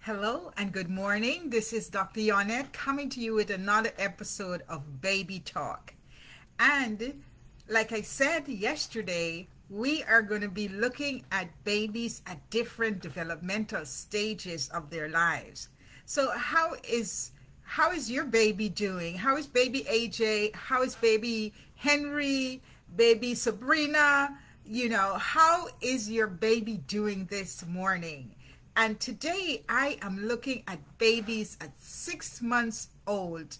Hello and good morning. This is Dr. Yonette coming to you with another episode of Baby Talk. And like I said yesterday, we are going to be looking at babies at different developmental stages of their lives. So how is your baby doing? How is baby AJ? How is baby Henry? Baby Sabrina? How is your baby doing this morning? And today I am looking at babies at 6 months old,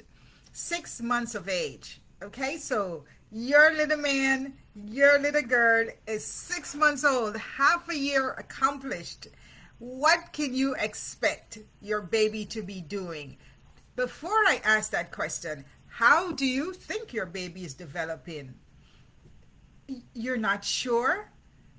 6 months of age. Okay, so your little man, your little girl is 6 months old, half a year accomplished. What can you expect your baby to be doing? Before I ask that question, how do you think your baby is developing? You're not sure?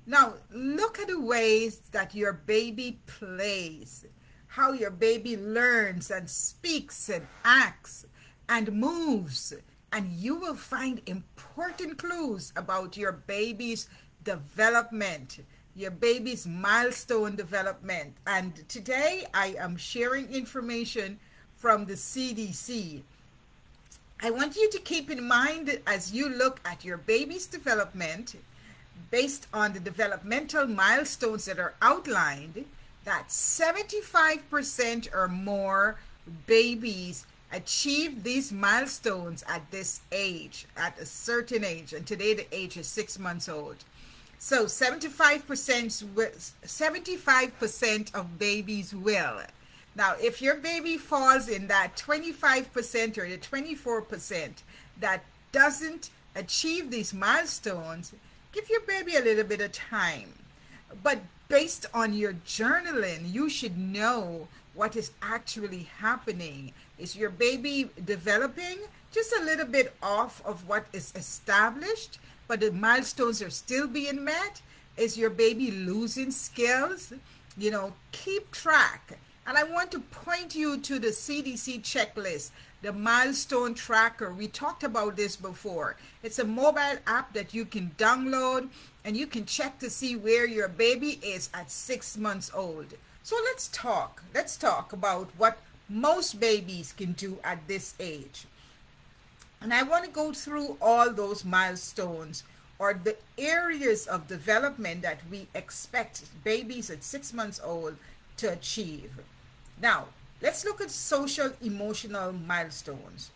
Now, look at the ways that your baby plays, how your baby learns and speaks and acts and moves, and you will find important clues about your baby's development, your baby's milestone development. And today I am sharing information from the CDC. I want you to keep in mind as you look at your baby's development, based on the developmental milestones that are outlined, that 75% or more babies achieve these milestones at this age, at a certain age, and today the age is 6 months old. So 75% of babies will. Now, if your baby falls in that 25% or the 24% that doesn't achieve these milestones, give your baby a little bit of time. But based on your journaling, you should know what is actually happening. Is your baby developing just a little bit off of what is established, but the milestones are still being met? Is your baby losing skills? Keep track. And I want to point you to the CDC checklist, the milestone tracker. We talked about this before. It's a mobile app that you can download and you can check to see where your baby is at 6 months old. So let's talk about what most babies can do at this age. And I want to go through all those milestones or the areas of development that we expect babies at 6 months old to achieve. Now, let's look at social emotional milestones.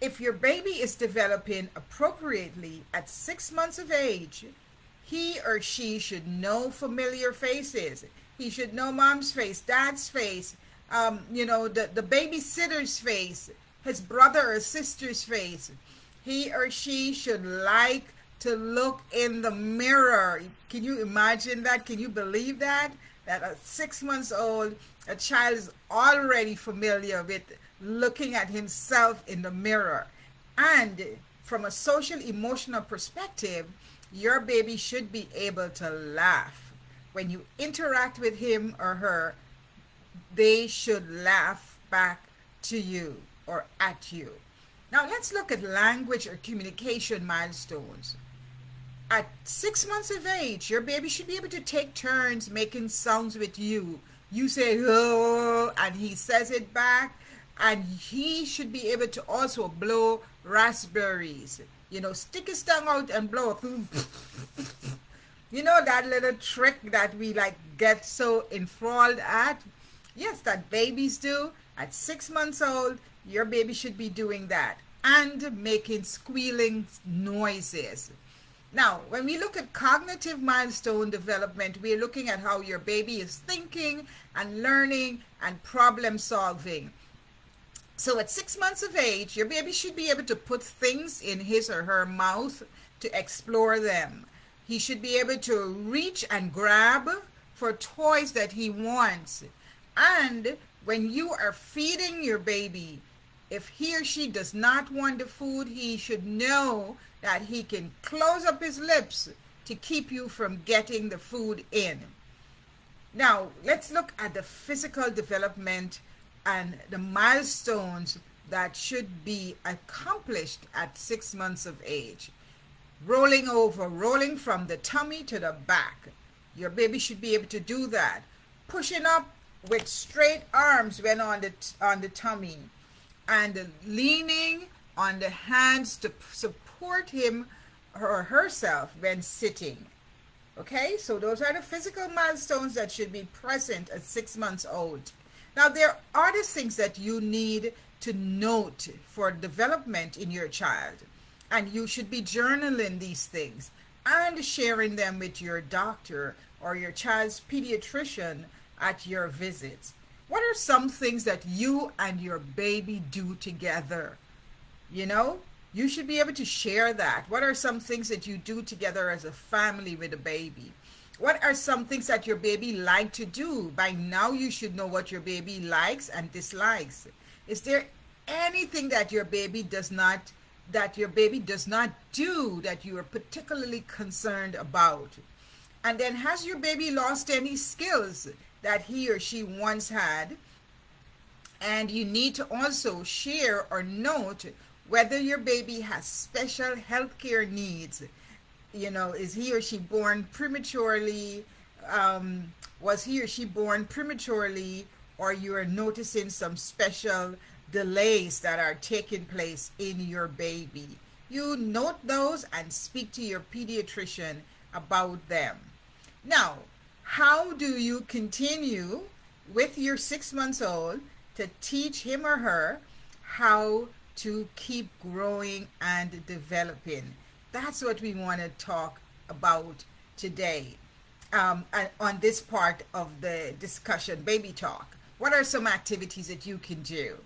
If your baby is developing appropriately at 6 months of age, he or she should know familiar faces. He should know mom's face, dad's face, the babysitter's face, his brother or sister's face. He or she should like to look in the mirror. Can you imagine that? Can you believe that? That at 6 months old, a child is already familiar with looking at himself in the mirror. And from a social emotional perspective, your baby should be able to laugh. When you interact with him or her, they should laugh back to you or at you. Now let's look at language or communication milestones. At 6 months of age, your baby should be able to take turns making sounds with you. You say, oh, and he says it back. And he should be able to also blow raspberries. Stick his tongue out and blow. That little trick that we get so enthralled at? Yes, that babies do. At 6 months old, your baby should be doing that. And making squealing noises. Now, when we look at cognitive milestone development, we're looking at how your baby is thinking and learning and problem solving. So at 6 months of age, your baby should be able to put things in his or her mouth to explore them. He should be able to reach and grab for toys that he wants. And when you are feeding your baby, if he or she does not want the food, he should know that he can close up his lips to keep you from getting the food in. Now, let's look at the physical development and the milestones that should be accomplished at 6 months of age. Rolling over, rolling from the tummy to the back. Your baby should be able to do that. Pushing up with straight arms when on the tummy, and leaning on the hands to support him or herself when sitting. Okay, so those are the physical milestones that should be present at 6 months old. Now, there are other things that you need to note for development in your child, and you should be journaling these things and sharing them with your doctor or your child's pediatrician at your visits. What are some things that you and your baby do together? You know, you should be able to share that. What are some things that you do together as a family with a baby? What are some things that your baby like to do? By now you should know what your baby likes and dislikes. Is there anything that your baby does not do that you are particularly concerned about? And then, has your baby lost any skills that he or she once had? And you need to also share or note whether your baby has special healthcare needs. You know, is he or she born prematurely? Was he or she born prematurely, or you are noticing some special delays that are taking place in your baby? You note those and speak to your pediatrician about them. Now, how do you continue with your 6 months old to teach him or her how to keep growing and developing? That's what we want to talk about today on this part of the discussion, Baby Talk. What are some activities that you can do?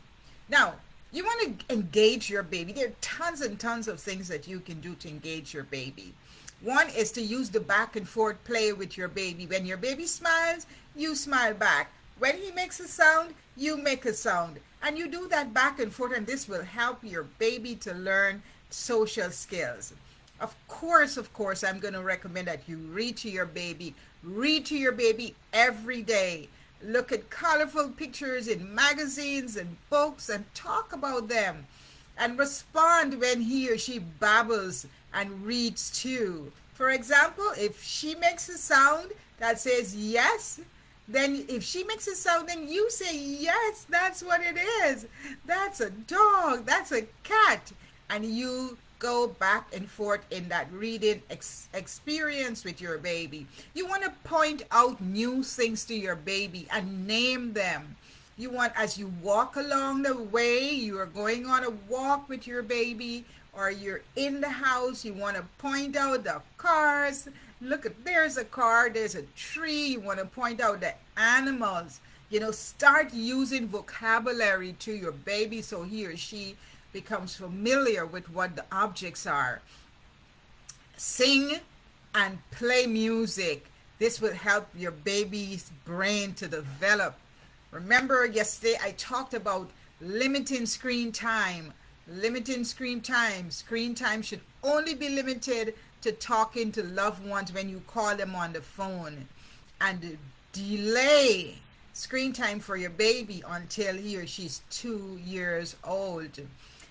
Now, you want to engage your baby. There are tons and tons of things that you can do to engage your baby. One is to use the back and forth play with your baby. When your baby smiles, you smile back. When he makes a sound, you make a sound. And you do that back and forth, and this will help your baby to learn social skills. Of course, I'm going to recommend that you read to your baby. Read to your baby every day. Look at colorful pictures in magazines and books and talk about them. And respond when he or she babbles and reads too. For example, if she makes a sound that says yes, then if she makes a sound, then you say, yes, that's what it is. That's a dog, that's a cat. And you go back and forth in that reading experience with your baby. You want to point out new things to your baby and name them. You want, as you walk along the way, you are going on a walk with your baby, or you're in the house, you want to point out the cars. Look, at there's a car, there's a tree. You want to point out the animals. You know, start using vocabulary to your baby so he or she becomes familiar with what the objects are. Sing and play music. This will help your baby's brain to develop. Remember yesterday I talked about limiting screen time. Limiting screen time. Screen time should only be limited to talking to loved ones when you call them on the phone. And delay screen time for your baby until he or she's 2 years old.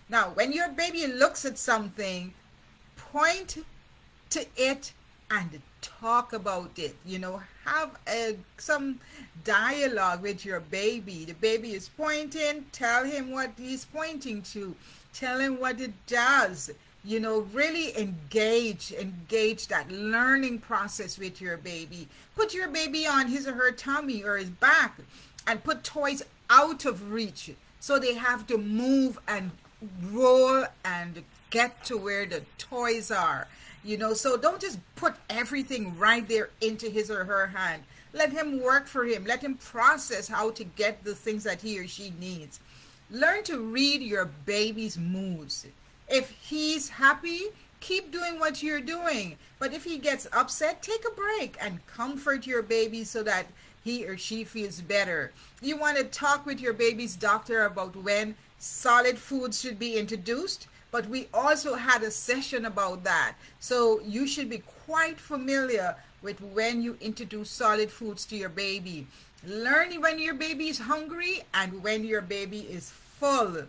Now, when your baby looks at something, point to it and talk about it. You know, have some dialogue with your baby. The baby is pointing, tell him what he's pointing to. Tell him what it does. You know, really engage that learning process with your baby. Put your baby on his or her tummy or his back and put toys out of reach so they have to move and roll and get to where the toys are. You know, so don't just put everything right there into his or her hand. Let him work for him. Let him process how to get the things that he or she needs. Learn to read your baby's moods. If he's happy, keep doing what you're doing. But if he gets upset, take a break and comfort your baby so that he or she feels better. You want to talk with your baby's doctor about when solid foods should be introduced, but we also had a session about that. So you should be quite familiar with when you introduce solid foods to your baby. Learn when your baby is hungry and when your baby is full.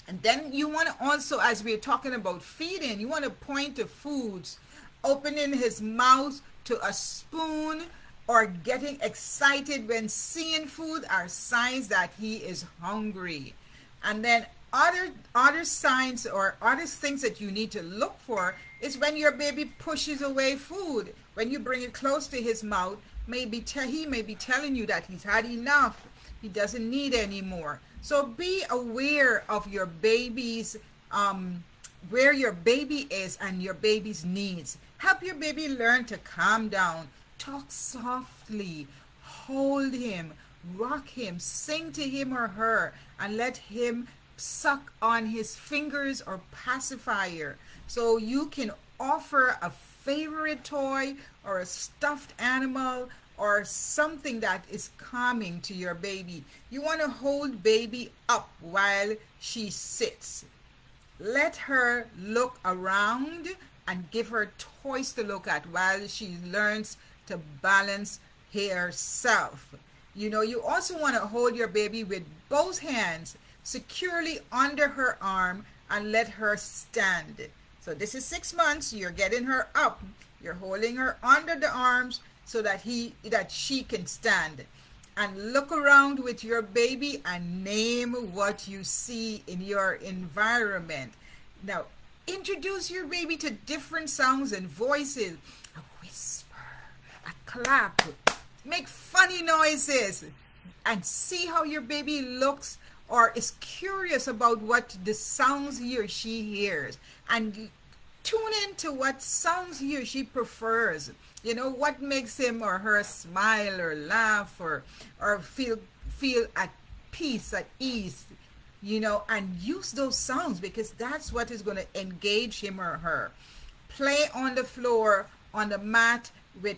And then you want to also, as we're talking about feeding, you want to point to foods, opening his mouth to a spoon or getting excited when seeing food are signs that he is hungry. And then other signs or other things that you need to look for is when your baby pushes away food. When you bring it close to his mouth, he may be telling you that he's had enough. He doesn't need any more. So be aware of your baby's where your baby is and your baby's needs. Help your baby learn to calm down. Talk softly. Hold him. Rock him. Sing to him or her, and let him suck on his fingers or pacifier. So you can offer a favorite toy or a stuffed animal or something that is calming to your baby. You want to hold baby up while she sits. Let her look around and give her toys to look at while she learns to balance herself. You know, you also want to hold your baby with both hands securely under her arm and let her stand. So this is 6 months. You're getting her up. You're holding her under the arms so that she can stand. And look around with your baby and name what you see in your environment. Now, introduce your baby to different sounds and voices. A whisper, a clap, make funny noises, and see how your baby looks or is curious about what the sounds he or she hears. And tune into what sounds he or she prefers. You know, what makes him or her smile or laugh or feel at peace, at ease, you know, and use those sounds because that's what is going to engage him or her. Play on the floor, on the mat with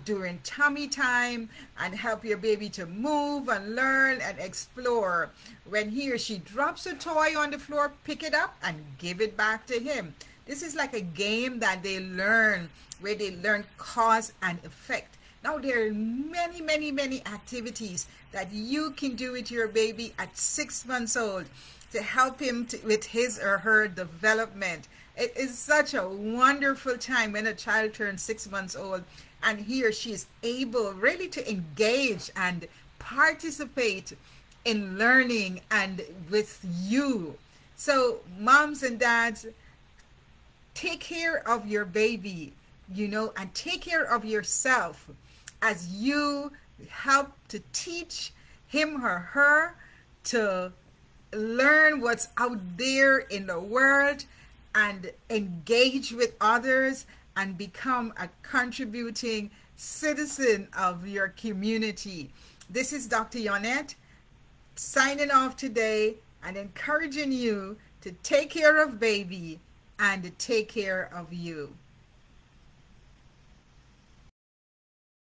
during tummy time, and help your baby to move and learn and explore. When he or she drops a toy on the floor, pick it up and give it back to him. This is like a game that they learn, where they learn cause and effect. Now there are many activities that you can do with your baby at 6 months old to help him with his or her development. It is such a wonderful time when a child turns 6 months old and he or she is able really to engage and participate in learning and with you. So moms and dads, take care of your baby, you know, and take care of yourself as you help to teach him or her to learn what's out there in the world and engage with others and become a contributing citizen of your community. This is Dr. Yonette signing off today and encouraging you to take care of baby and take care of you.